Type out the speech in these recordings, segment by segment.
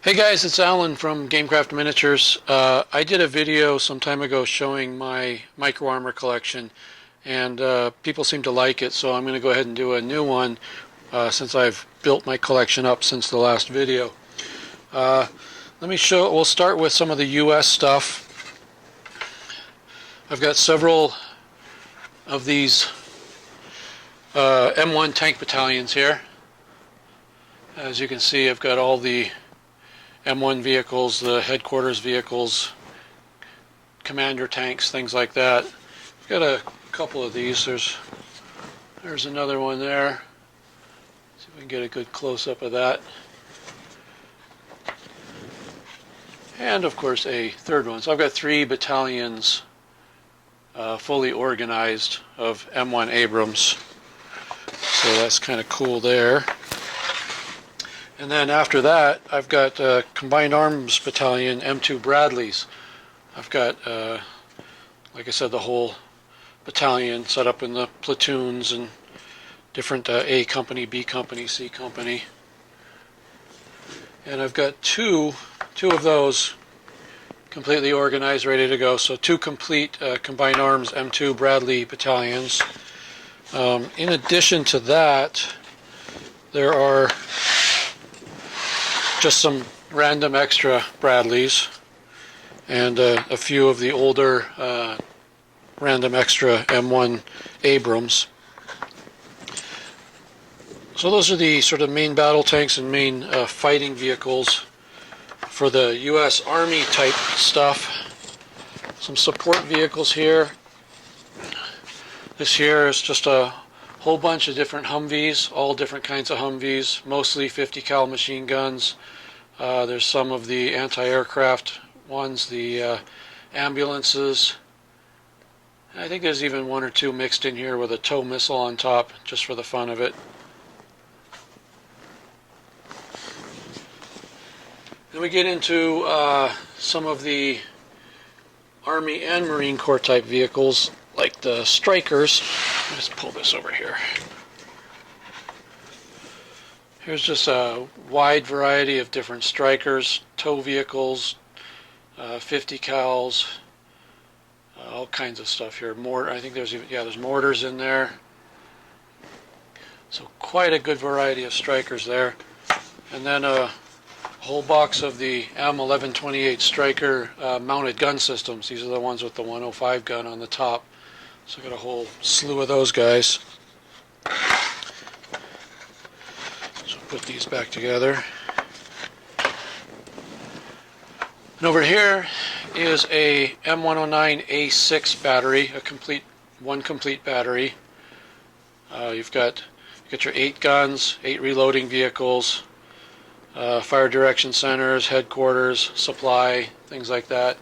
Hey guys, it's Alan from Gamecraft Miniatures. I did a video some time ago showing my micro armor collection, and people seem to like it, so I'm going to go ahead and do a new one since I've built my collection up since the last video. Let me show. We'll start with some of the US stuff. I've got several of these M1 tank battalions here. As you can see, I've got all the M1 vehicles, the headquarters vehicles, commander tanks, things like that. I've got a couple of these. There's another one there. See if we can get a good close-up of that. And of course a third one. So I've got 3 battalions fully organized of M1 Abrams. So that's kind of cool there. And then after that, I've got Combined Arms Battalion M2 Bradleys. I've got, like I said, the whole battalion set up in the platoons and different A company, B company, C company. And I've got two of those completely organized, ready to go. So 2 complete Combined Arms M2 Bradley battalions. In addition to that, there are just some random extra Bradleys and a few of the older random extra M1 Abrams. So those are the sort of main battle tanks and main fighting vehicles for the US Army type stuff. Some support vehicles here. This here is just a whole bunch of different Humvees, all different kinds of Humvees, mostly 50 cal machine guns. There's some of the anti-aircraft ones, the ambulances. I think there's even 1 or 2 mixed in here with a tow missile on top, just for the fun of it. Then we get into some of the Army and Marine Corps type vehicles, like the Strikers. Let's pull this over here. Here's just a wide variety of different Strikers, tow vehicles, 50 cals, all kinds of stuff here. I think there's mortars in there. So quite a good variety of Strikers there. And then a whole box of the M1128 Striker mounted gun systems. These are the ones with the 105 gun on the top. So I got a whole slew of those guys. So put these back together. And over here is a M109A6 battery, one complete battery. You've got your 8 guns, 8 reloading vehicles, fire direction centers, headquarters, supply, things like that.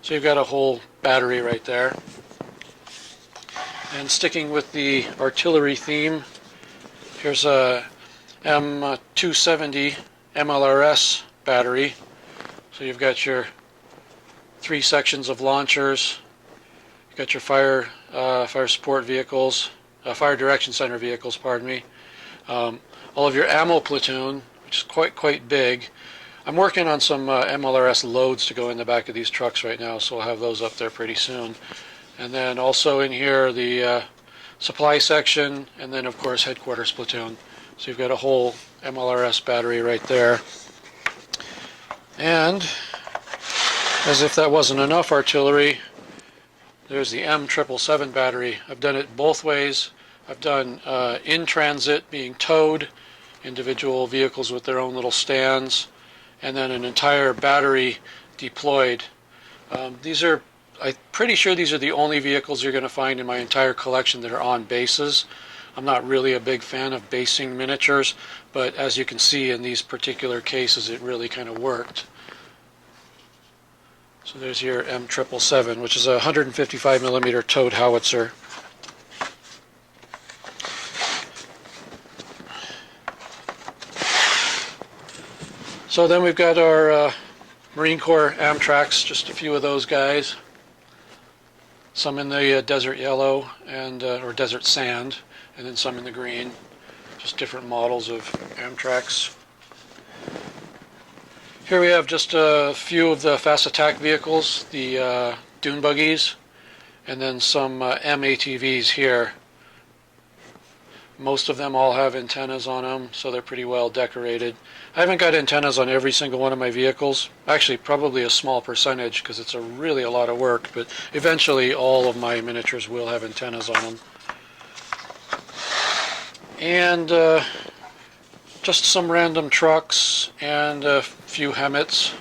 So you've got a whole battery right there. And sticking with the artillery theme, here's a M270 MLRS battery. So you've got your 3 sections of launchers, you've got your fire support vehicles, fire direction center vehicles, pardon me, all of your ammo platoon, which is quite big. I'm working on some MLRS loads to go in the back of these trucks right now, so I'll have those up there pretty soon. And then also in here the supply section, and then of course headquarters platoon. So you've got a whole MLRS battery right there. And as if that wasn't enough artillery, there's the M777 battery. I've done it both ways. I've done in transit, being towed, individual vehicles with their own little stands, and then an entire battery deployed. I'm pretty sure these are the only vehicles you're going to find in my entire collection that are on bases. I'm not really a big fan of basing miniatures, but as you can see in these particular cases, it really kind of worked. So there's your M777, which is a 155 millimeter towed howitzer. So then we've got our Marine Corps Amtraks, just a few of those guys. Some in the desert yellow and or desert sand, and then some in the green. Just different models of Amtraks. Here we have just a few of the fast attack vehicles, the dune buggies, and then some MATVs here. Most of them all have antennas on them, so they're pretty well decorated. I haven't got antennas on every single one of my vehicles. Actually, probably a small percentage because it's really a lot of work, but eventually all of my miniatures will have antennas on them. And just some random trucks and a few Hemmets.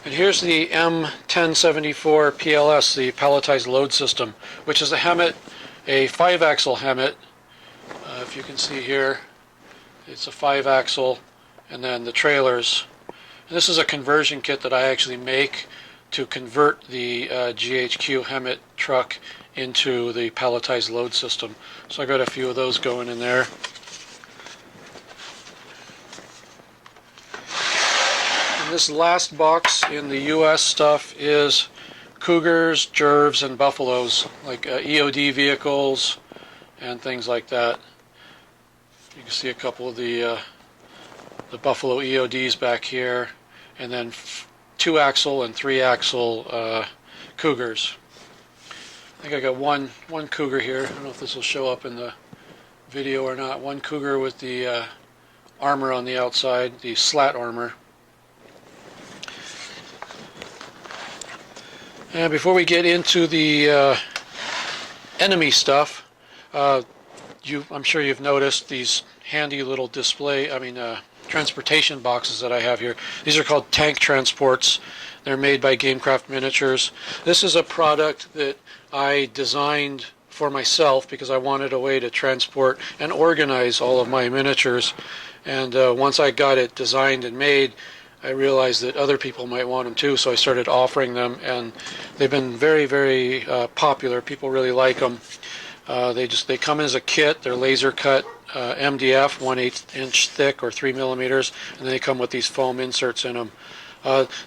And here's the M1074 PLS, the Pelletized Load System, which is a Hemmet, a 5-axle Hemmet. If you can see here, it's a 5-axle, and then the trailers. And this is a conversion kit that I actually make to convert the GHQ Hemmet truck into the Pelletized Load System. So I got a few of those going in there. This last box in the US stuff is Cougars, Jervs, and Buffaloes, like EOD vehicles and things like that. You can see a couple of the Buffalo EODs back here, and then 2-axle and 3-axle Cougars. I think I got one Cougar here. I don't know if this will show up in the video or not. One Cougar with the armor on the outside, the slat armor. And before we get into the enemy stuff, I'm sure you've noticed these handy little transportation boxes that I have here. These are called tank transports. They're made by Gamecraft Miniatures. This is a product that I designed for myself because I wanted a way to transport and organize all of my miniatures. And once I got it designed and made, I realized that other people might want them too, so I started offering them, and they've been very, very popular. People really like them. They come as a kit. They're laser cut MDF, 1/8 inch thick or 3 millimeters, and they come with these foam inserts in them.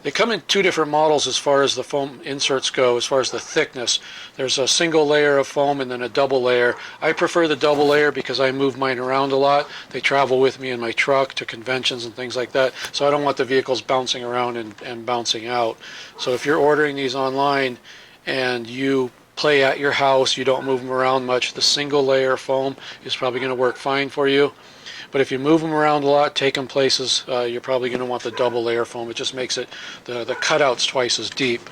They come in two different models as far as the foam inserts go, as far as the thickness. There's a single layer of foam and then a double layer. I prefer the double layer because I move mine around a lot. They travel with me in my truck to conventions and things like that, so I don't want the vehicles bouncing around and bouncing out. So if you're ordering these online and you play at your house, you don't move them around much, the single layer foam is probably going to work fine for you. But if you move them around a lot, take them places, you're probably going to want the double layer foam. It just makes it the cutouts twice as deep.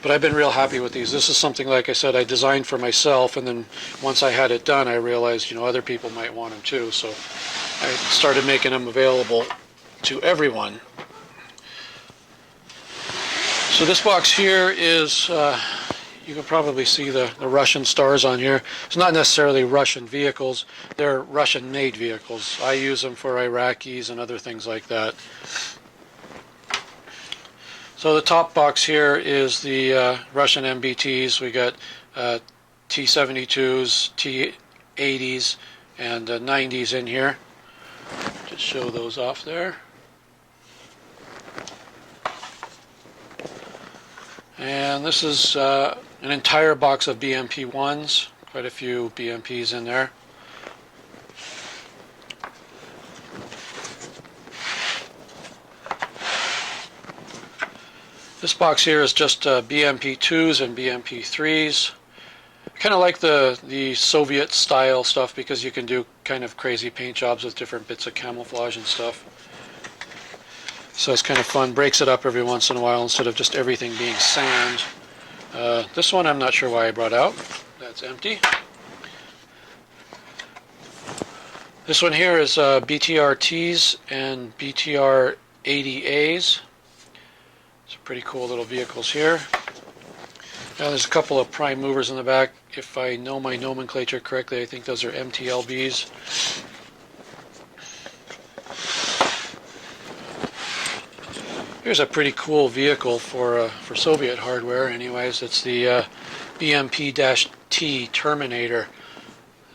But I've been real happy with these. This is something, like I said, I designed for myself, and then once I had it done, I realized, other people might want them too. So I started making them available to everyone. So this box here is, you can probably see the Russian stars on here. It's not necessarily Russian vehicles, they're Russian-made vehicles. I use them for Iraqis and other things like that. So the top box here is the RussianMBTs. We got T-72s, T-80s, and 90s in here. Just show those off there. And this is an entire box of BMP-1s, quite a few BMPs in there. This box here is just BMP-2s and BMP-3s. I kind of like the Soviet style stuff because you can do kind of crazy paint jobs with different bits of camouflage and stuff. So it's kind of fun, breaks it up every once in a while instead of just everything being sand. This one I'm not sure why I brought out. That's empty. This one here is BTR-Ts and BTR-80As. Some pretty cool little vehicles here. Now there's a couple of prime movers in the back. If I know my nomenclature correctly, I think those are MTLBs. Here's a pretty cool vehicle for Soviet hardware anyways. It's the BMP-T Terminator.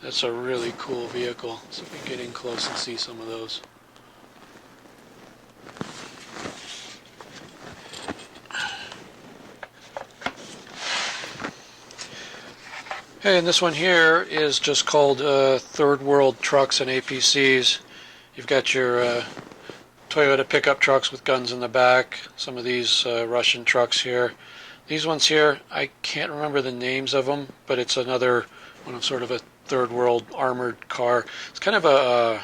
That's a really cool vehicle. So if we can get in close and see some of those. Okay, and this one here is just called Third World Trucks and APCs. You've got your Toyota pickup trucks with guns in the back, some of these Russian trucks here. These ones here, I can't remember the names of them, but it's another one of sort of a third world armored car. It's kind of a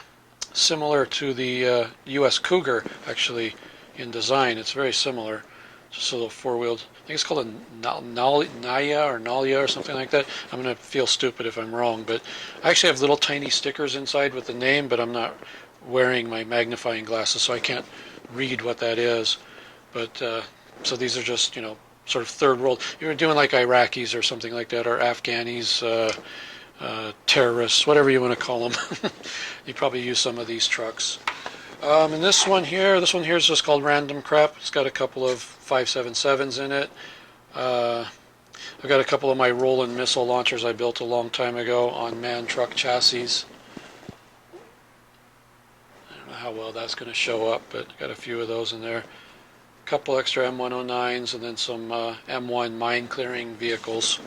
similar to the US Cougar, actually, in design. It's very similar. Just a little four-wheeled, I think it's called a Nalia or something like that. I'm going to feel stupid if I'm wrong, but I actually have little tiny stickers inside with the name, but I'm not wearing my magnifying glasses, so I can't read what that is. But so these are just, you know, sort of third world. You're doing like Iraqis or something like that, or Afghanis, terrorists, whatever you want to call them. You probably use some of these trucks. And this one here is just called Random Crap. It's got a couple of 5.77s in it. I've got a couple of my Roland missile launchers I built a long time ago on man truck chassis. I don't know how well that's going to show up, but I've got a few of those in there. A couple extra M109s and then some M1 mine clearing vehicles.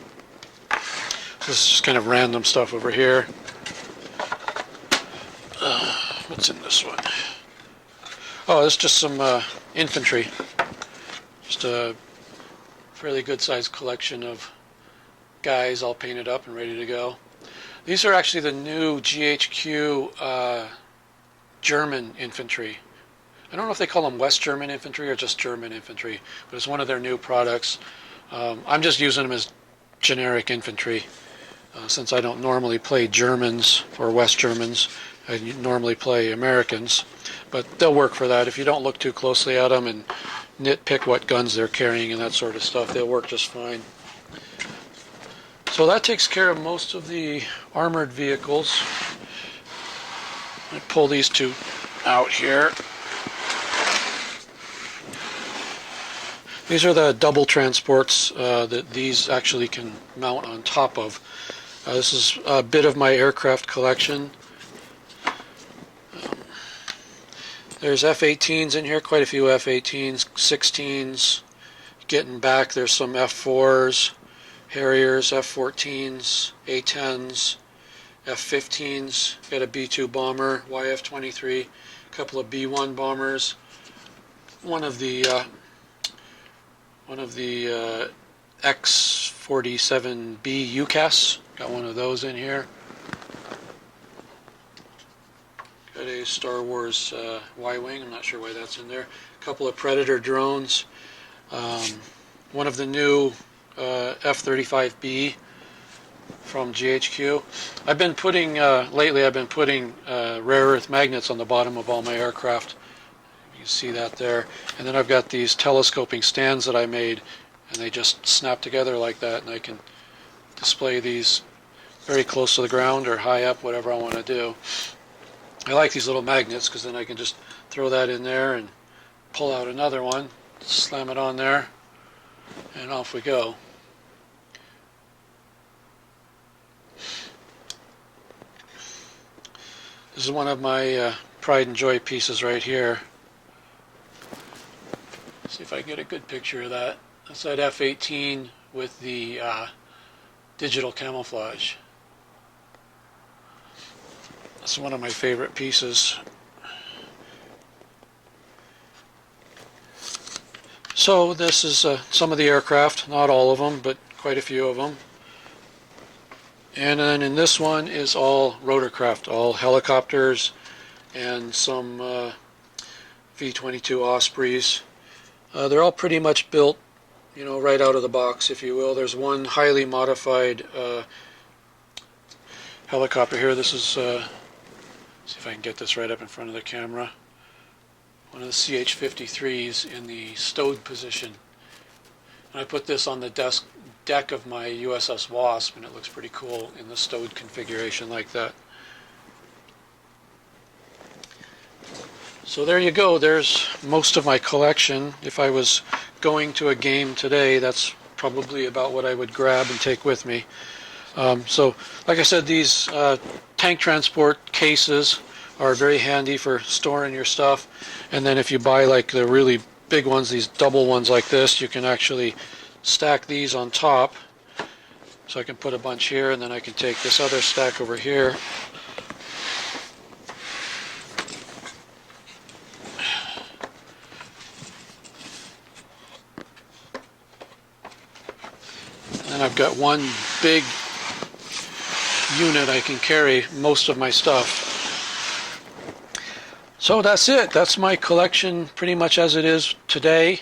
This is just kind of random stuff over here. What's in this one? Oh, this is just some infantry. Just a fairly good sized collection of guys all painted up and ready to go. These are actually the new GHQ German infantry. I don't know if they call them West German infantry or just German infantry, but it's one of their new products. I'm just using them as generic infantry since I don't normally play Germans or West Germans. I normally play Americans, but they'll work for that. If you don't look too closely at them and nitpick what guns they're carrying and that sort of stuff, they'll work just fine. So that takes care of most of the armored vehicles. I pull these two out here. These are the double transports that these actually can mount on top of. This is a bit of my aircraft collection. There's F-18s in here, quite a few F-18s, 16s. Getting back, there's some F-4s, Harriers, F-14s, A-10s, F-15s. Got a B-2 bomber, YF-23, a couple of B-1 bombers. One of the X-47B UCAS. Got one of those in here. Got a Star Wars Y-Wing, I'm not sure why that's in there. A couple of Predator drones. One of the new F-35B from GHQ. I've been putting, lately I've been putting rare earth magnets on the bottom of all my aircraft. You can see that there. And then I've got these telescoping stands that I made, and they just snap together like that, and I can display these very close to the ground or high up, whatever I want to do. I like these little magnets because then I can just throw that in there and pull out another one, slam it on there, and off we go. This is one of my pride and joy pieces right here. See if I can get a good picture of that. That's that F-18 with the digital camouflage. It's one of my favorite pieces. So this is some of the aircraft, not all of them, but quite a few of them. And then in this one is all rotorcraft, all helicopters and some V-22 Ospreys. They're all pretty much built, you know, right out of the box, if you will. There's one highly modified helicopter here. This is see if I can get this right up in front of the camera. One of the CH-53s in the stowed position. And I put this on the deck of my USS Wasp, and it looks pretty cool in the stowed configuration like that. So there you go. There's most of my collection. If I was going to a game today, that's probably about what I would grab and take with me. So, like I said, these tank transport cases are very handy for storing your stuff. And then if you buy like the really big ones, these double ones like this, you can actually stack these on top So I can put a bunch here, and then I can take this other stack over here. And I've got one big unit I can carry most of my stuff. So that's it. That's my collection pretty much as it is today.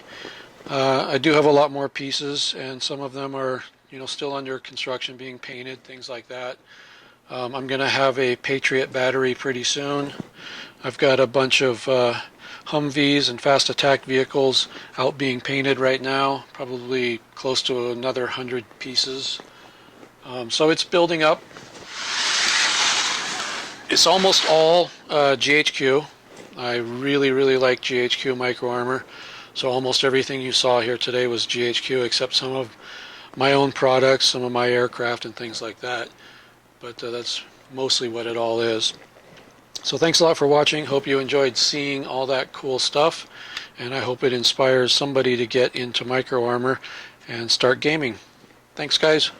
I do have a lot more pieces, and some of them are, still under construction, being painted, things like that. I'm going to have a Patriot battery pretty soon. I've got a bunch of Humvees and fast attack vehicles out being painted right now, probably close to another 100 pieces. So it's building up. It's almost all GHQ. I really, really like GHQ micro armor. So almost everything you saw here today was GHQ, except some of my own products, some of my aircraft and things like that. But that's mostly what it all is. So thanks a lot for watching. Hope you enjoyed seeing all that cool stuff, and I hope it inspires somebody to get into micro armor and start gaming. Thanks, guys.